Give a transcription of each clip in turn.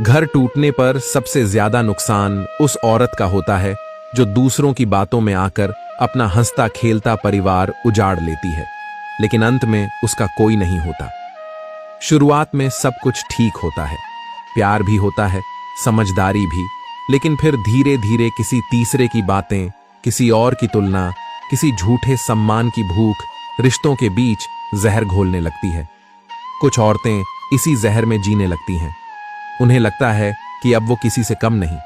घर टूटने पर सबसे ज्यादा नुकसान उस औरत का होता है जो दूसरों की बातों में आकर अपना हंसता खेलता परिवार उजाड़ लेती है, लेकिन अंत में उसका कोई नहीं होता। शुरुआत में सब कुछ ठीक होता है, प्यार भी होता है, समझदारी भी, लेकिन फिर धीरे धीरे किसी तीसरे की बातें, किसी और की तुलना, किसी झूठे सम्मान की भूख रिश्तों के बीच जहर घोलने लगती है। कुछ औरतें इसी जहर में जीने लगती हैं। उन्हें लगता है कि अब वो किसी से कम नहीं।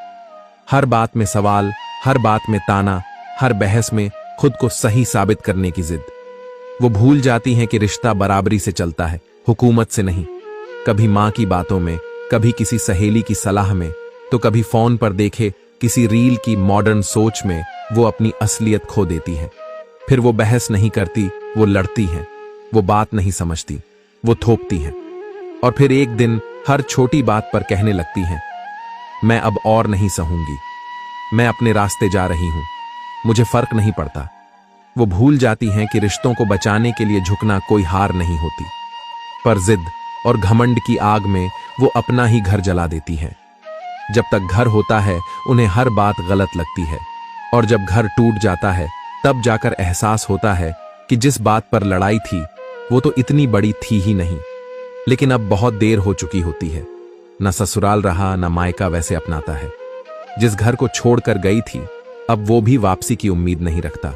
हर बात में सवाल, हर बात में ताना, हर बहस में खुद को सही साबित करने की जिद। वो भूल जाती हैं कि रिश्ता बराबरी से चलता है, हुकूमत से नहीं। कभी माँ की बातों में, कभी किसी सहेली की सलाह में, तो कभी फोन पर देखे किसी रील की मॉडर्न सोच में वो अपनी असलियत खो देती है। फिर वो बहस नहीं करती, वो लड़ती हैं। वो बात नहीं समझती, वो थोपती हैं। और फिर एक दिन हर छोटी बात पर कहने लगती हैं, मैं अब और नहीं सहूंगी, मैं अपने रास्ते जा रही हूं, मुझे फर्क नहीं पड़ता। वो भूल जाती हैं कि रिश्तों को बचाने के लिए झुकना कोई हार नहीं होती, पर जिद और घमंड की आग में वो अपना ही घर जला देती हैं। जब तक घर होता है उन्हें हर बात गलत लगती है, और जब घर टूट जाता है तब जाकर एहसास होता है कि जिस बात पर लड़ाई थी वो तो इतनी बड़ी थी ही नहीं। लेकिन अब बहुत देर हो चुकी होती है। न ससुराल रहा, न मायका वैसे अपनाता है। जिस घर को छोड़कर गई थी अब वो भी वापसी की उम्मीद नहीं रखता,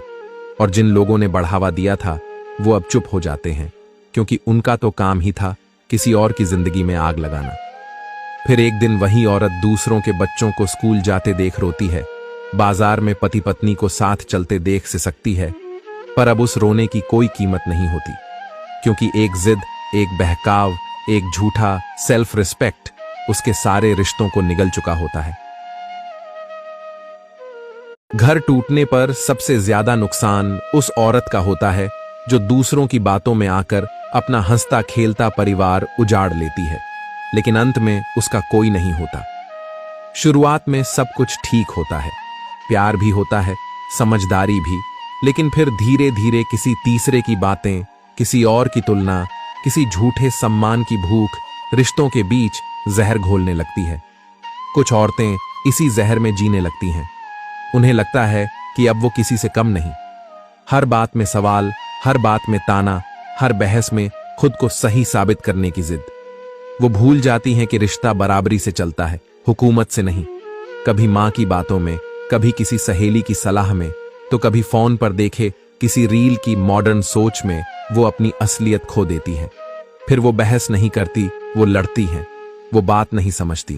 और जिन लोगों ने बढ़ावा दिया था वो अब चुप हो जाते हैं, क्योंकि उनका तो काम ही था किसी और की जिंदगी में आग लगाना। फिर एक दिन वही औरत दूसरों के बच्चों को स्कूल जाते देख रोती है, बाजार में पति पत्नी को साथ चलते देख सिसकती है, पर अब उस रोने की कोई कीमत नहीं होती, क्योंकि एक जिद, एक बहकाव, एक झूठा सेल्फ रिस्पेक्ट उसके सारे रिश्तों को निगल चुका होता है। घर टूटने पर सबसे ज्यादा नुकसान उस औरत का होता है जो दूसरों की बातों में आकर अपना हंसता खेलता परिवार उजाड़ लेती है, लेकिन अंत में उसका कोई नहीं होता। शुरुआत में सब कुछ ठीक होता है, प्यार भी होता है, समझदारी भी, लेकिन फिर धीरे धीरे किसी तीसरे की बातें, किसी और की तुलना, किसी झूठे सम्मान की भूख रिश्तों के बीच जहर घोलने लगती है। कुछ औरतें इसी जहर में जीने लगती हैं। उन्हें लगता है कि अब वो किसी से कम नहीं। हर बात में सवाल, हर बात में ताना, हर बहस में खुद को सही साबित करने की जिद। वो भूल जाती हैं कि रिश्ता बराबरी से चलता है, हुकूमत से नहीं। कभी माँ की बातों में, कभी किसी सहेली की सलाह में, तो कभी फोन पर देखे किसी रील की मॉडर्न सोच में वो अपनी असलियत खो देती है। फिर वो बहस नहीं करती, वो लड़ती हैं। वो बात नहीं समझती,